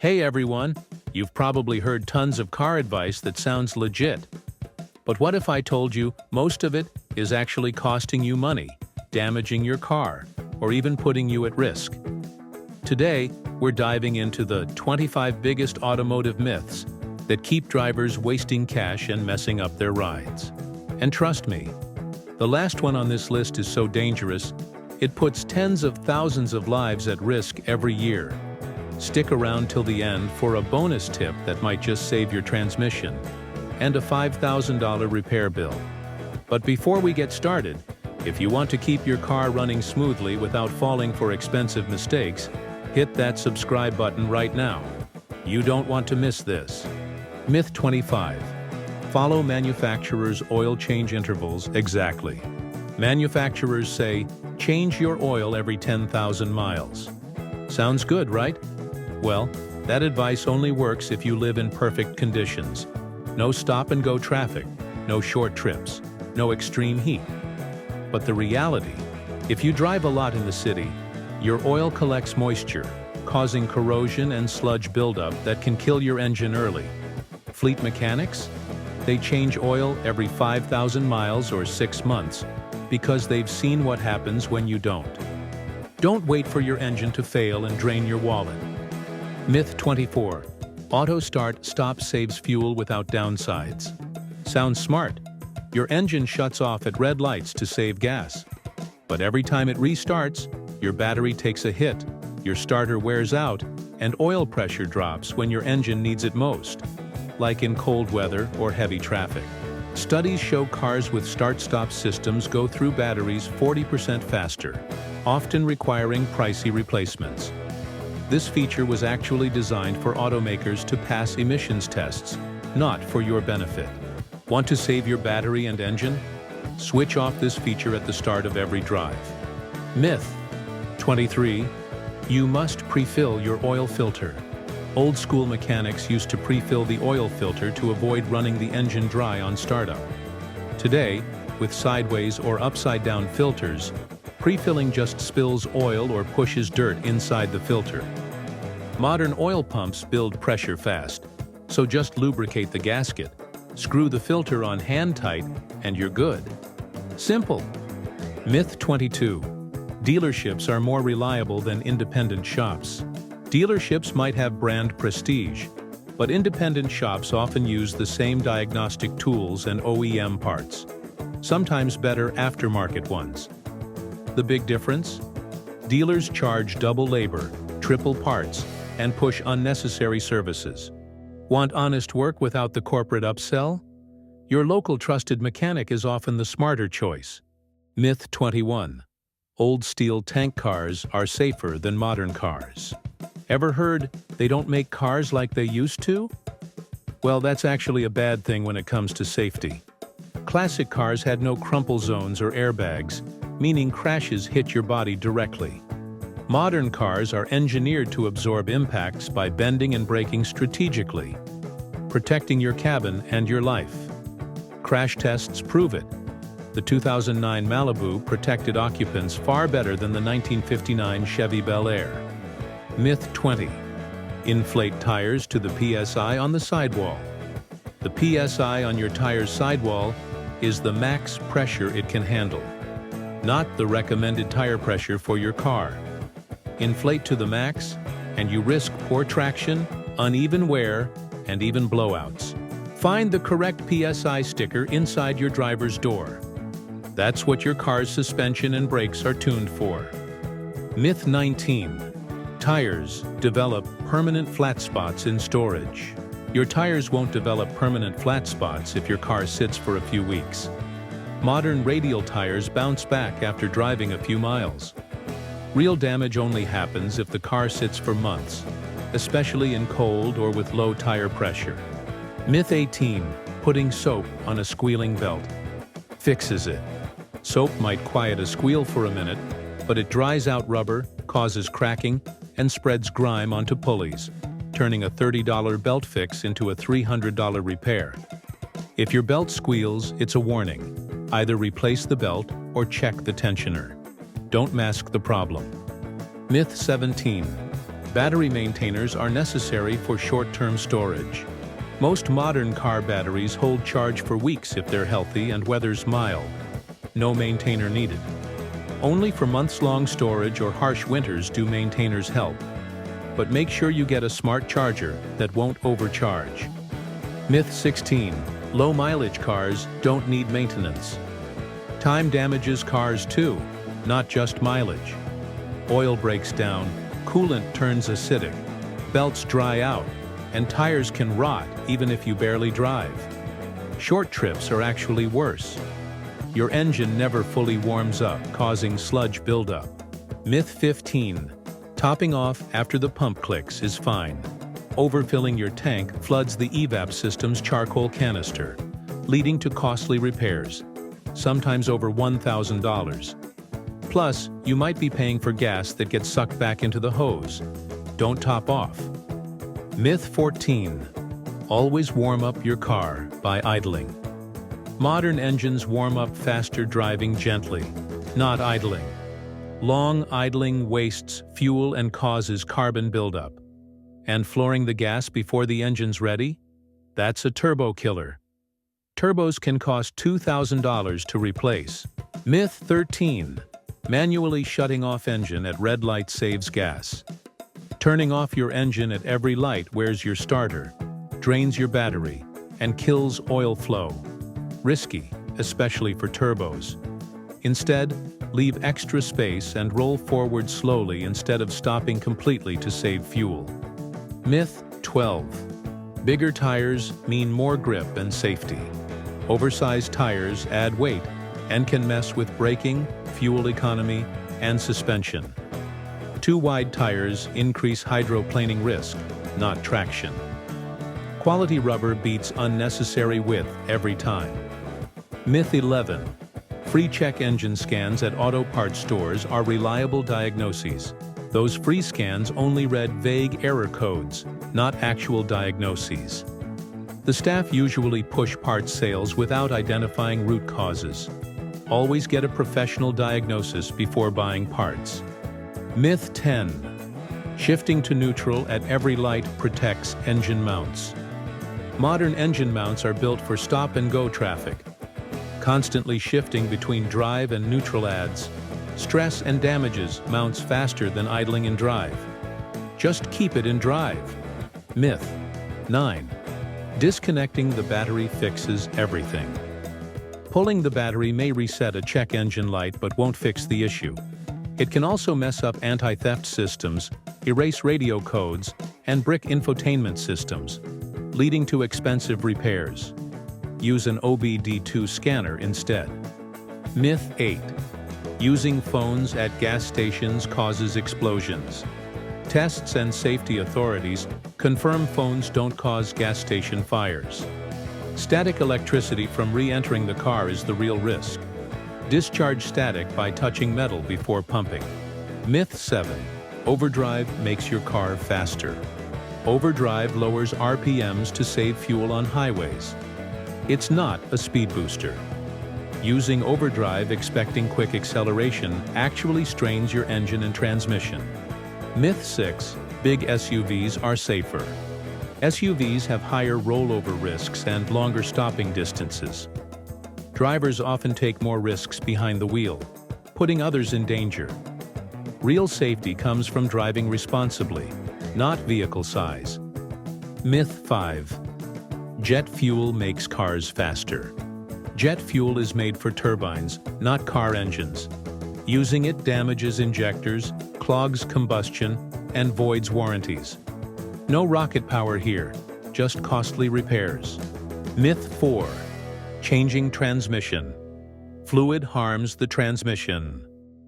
Hey everyone, you've probably heard tons of car advice that sounds legit. But what if I told you most of it is actually costing you money, damaging your car, or even putting you at risk? Today, we're diving into the 25 biggest automotive myths that keep drivers wasting cash and messing up their rides. And trust me, the last one on this list is so dangerous, it puts tens of thousands of lives at risk every year. Stick around till the end for a bonus tip that might just save your transmission and a $5,000 repair bill. But before we get started, if you want to keep your car running smoothly without falling for expensive mistakes, hit that subscribe button right now. You don't want to miss this. Myth 25. Follow manufacturers' oil change intervals exactly. Manufacturers say, change your oil every 10,000 miles. Sounds good, right? Well, that advice only works if you live in perfect conditions. No stop-and-go traffic, no short trips, no extreme heat. But the reality, if you drive a lot in the city, your oil collects moisture, causing corrosion and sludge buildup that can kill your engine early. Fleet mechanics? They change oil every 5,000 miles or 6 months because they've seen what happens when you don't. Don't wait for your engine to fail and drain your wallet. Myth 24. Auto start stop saves fuel without downsides. Sounds smart. Your engine shuts off at red lights to save gas. But every time it restarts, your battery takes a hit, your starter wears out, and oil pressure drops when your engine needs it most, like in cold weather or heavy traffic. Studies show cars with start-stop systems go through batteries 40% faster, often requiring pricey replacements. This feature was actually designed for automakers to pass emissions tests, not for your benefit. Want to save your battery and engine? Switch off this feature at the start of every drive. Myth 23. You must pre-fill your oil filter. Old-school mechanics used to pre-fill the oil filter to avoid running the engine dry on startup. Today, with sideways or upside-down filters, pre-filling just spills oil or pushes dirt inside the filter. Modern oil pumps build pressure fast, so just lubricate the gasket, screw the filter on hand tight, and you're good. Simple. Myth 22. Dealerships are more reliable than independent shops. Dealerships might have brand prestige, but independent shops often use the same diagnostic tools and OEM parts, sometimes better aftermarket ones. The big difference? Dealers charge double labor, triple parts, and push unnecessary services. Want honest work without the corporate upsell? Your local trusted mechanic is often the smarter choice. Myth 21. Old steel tank cars are safer than modern cars. Ever heard they don't make cars like they used to? Well, that's actually a bad thing when it comes to safety. Classic cars had no crumple zones or airbags, meaning crashes hit your body directly. Modern cars are engineered to absorb impacts by bending and braking strategically, protecting your cabin and your life. Crash tests prove it. The 2009 Malibu protected occupants far better than the 1959 Chevy Bel Air. Myth 20. Inflate tires to the PSI on the sidewall. The PSI on your tire's sidewall is the max pressure it can handle, not the recommended tire pressure for your car. Inflate to the max, and you risk poor traction, uneven wear, and even blowouts. Find the correct PSI sticker inside your driver's door. That's what your car's suspension and brakes are tuned for. Myth 19. Tires develop permanent flat spots in storage. Your tires won't develop permanent flat spots if your car sits for a few weeks. Modern radial tires bounce back after driving a few miles. Real damage only happens if the car sits for months, especially in cold or with low tire pressure. Myth 18. Putting soap on a squealing belt fixes it. Soap might quiet a squeal for a minute, but it dries out rubber, causes cracking, and spreads grime onto pulleys, turning a $30 belt fix into a $300 repair. If your belt squeals, it's a warning. Either replace the belt or check the tensioner. Don't mask the problem. Myth 17. Battery maintainers are necessary for short-term storage. Most modern car batteries hold charge for weeks if they're healthy and weather's mild. No maintainer needed. Only for months-long storage or harsh winters do maintainers help. But make sure you get a smart charger that won't overcharge. Myth 16. Low-mileage cars don't need maintenance. Time damages cars too, not just mileage. Oil breaks down, coolant turns acidic, belts dry out, and tires can rot even if you barely drive. Short trips are actually worse. Your engine never fully warms up, causing sludge buildup. Myth 15. Topping off after the pump clicks is fine. Overfilling your tank floods the evap system's charcoal canister, leading to costly repairs, sometimes over $1,000. Plus, you might be paying for gas that gets sucked back into the hose. Don't top off. Myth 14. Always warm up your car by idling. Modern engines warm up faster driving gently, not idling. Long idling wastes fuel and causes carbon buildup. And flooring the gas before the engine's ready? That's a turbo killer. Turbos can cost $2,000 to replace. Myth 13. Manually shutting off engine at red light saves gas. Turning off your engine at every light wears your starter, drains your battery, and kills oil flow. Risky, especially for turbos. Instead, leave extra space and roll forward slowly instead of stopping completely to save fuel. Myth 12. Bigger tires mean more grip and safety. Oversized tires add weight and can mess with braking, fuel economy, and suspension. Too wide tires increase hydroplaning risk, not traction. Quality rubber beats unnecessary width every time. Myth 11. Free check engine scans at auto parts stores are reliable diagnoses. Those free scans only read vague error codes, not actual diagnoses. The staff usually push parts sales without identifying root causes. Always get a professional diagnosis before buying parts. Myth 10. Shifting to neutral at every light protects engine mounts. Modern engine mounts are built for stop-and-go traffic. Constantly shifting between drive and neutral adds stress and damages mounts faster than idling in drive. Just keep it in drive. Myth 9. Disconnecting the battery fixes everything. Pulling the battery may reset a check engine light but won't fix the issue. It can also mess up anti-theft systems, erase radio codes, and brick infotainment systems, leading to expensive repairs. Use an OBD2 scanner instead. Myth 8. Using phones at gas stations causes explosions. Tests and safety authorities confirm phones don't cause gas station fires. Static electricity from re-entering the car is the real risk. Discharge static by touching metal before pumping. Myth 7. Overdrive makes your car faster. Overdrive lowers RPMs to save fuel on highways. It's not a speed booster. Using overdrive expecting quick acceleration actually strains your engine and transmission. Myth 6. Big SUVs are safer. SUVs have higher rollover risks and longer stopping distances. Drivers often take more risks behind the wheel, putting others in danger. Real safety comes from driving responsibly, not vehicle size. Myth 5. Jet fuel makes cars faster. Jet fuel is made for turbines, not car engines. Using it damages injectors, clogs combustion, and voids warranties. No rocket power here, just costly repairs. Myth 4. Changing transmission. Fluid harms the transmission.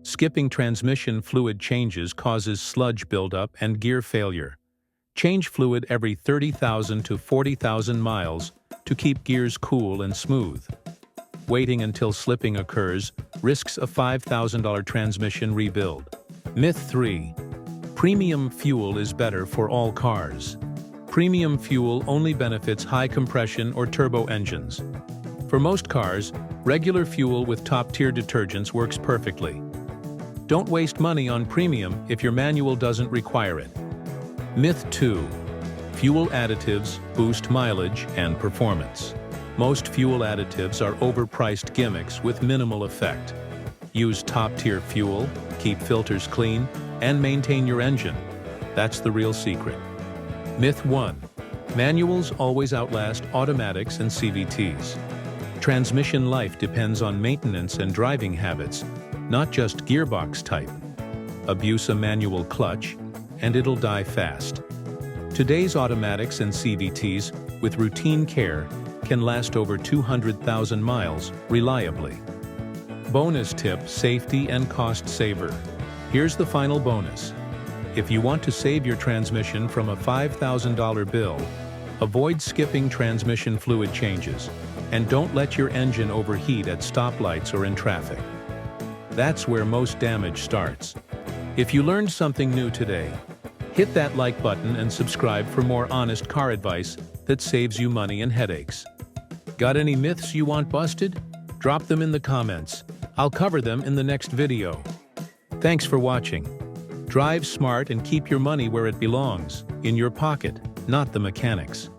Skipping transmission fluid changes causes sludge buildup and gear failure. Change fluid every 30,000 to 40,000 miles to keep gears cool and smooth. Waiting until slipping occurs risks a $5,000 transmission rebuild. Myth 3. Premium fuel is better for all cars. Premium fuel only benefits high compression or turbo engines. For most cars, regular fuel with top-tier detergents works perfectly. Don't waste money on premium if your manual doesn't require it. Myth 2. Fuel additives boost mileage and performance. Most fuel additives are overpriced gimmicks with minimal effect. Use top-tier fuel, keep filters clean, and maintain your engine. That's the real secret. Myth 1. Manuals always outlast automatics and CVTs. Transmission life depends on maintenance and driving habits, not just gearbox type. Abuse a manual clutch, and it'll die fast. Today's automatics and CVTs, with routine care, can last over 200,000 miles reliably. Bonus tip: safety and cost saver. Here's the final bonus. If you want to save your transmission from a $5,000 bill, avoid skipping transmission fluid changes, and don't let your engine overheat at stoplights or in traffic. That's where most damage starts. If you learned something new today, hit that like button and subscribe for more honest car advice that saves you money and headaches. Got any myths you want busted? Drop them in the comments. I'll cover them in the next video. Thanks for watching. Drive smart and keep your money where it belongs, in your pocket, not the mechanic's.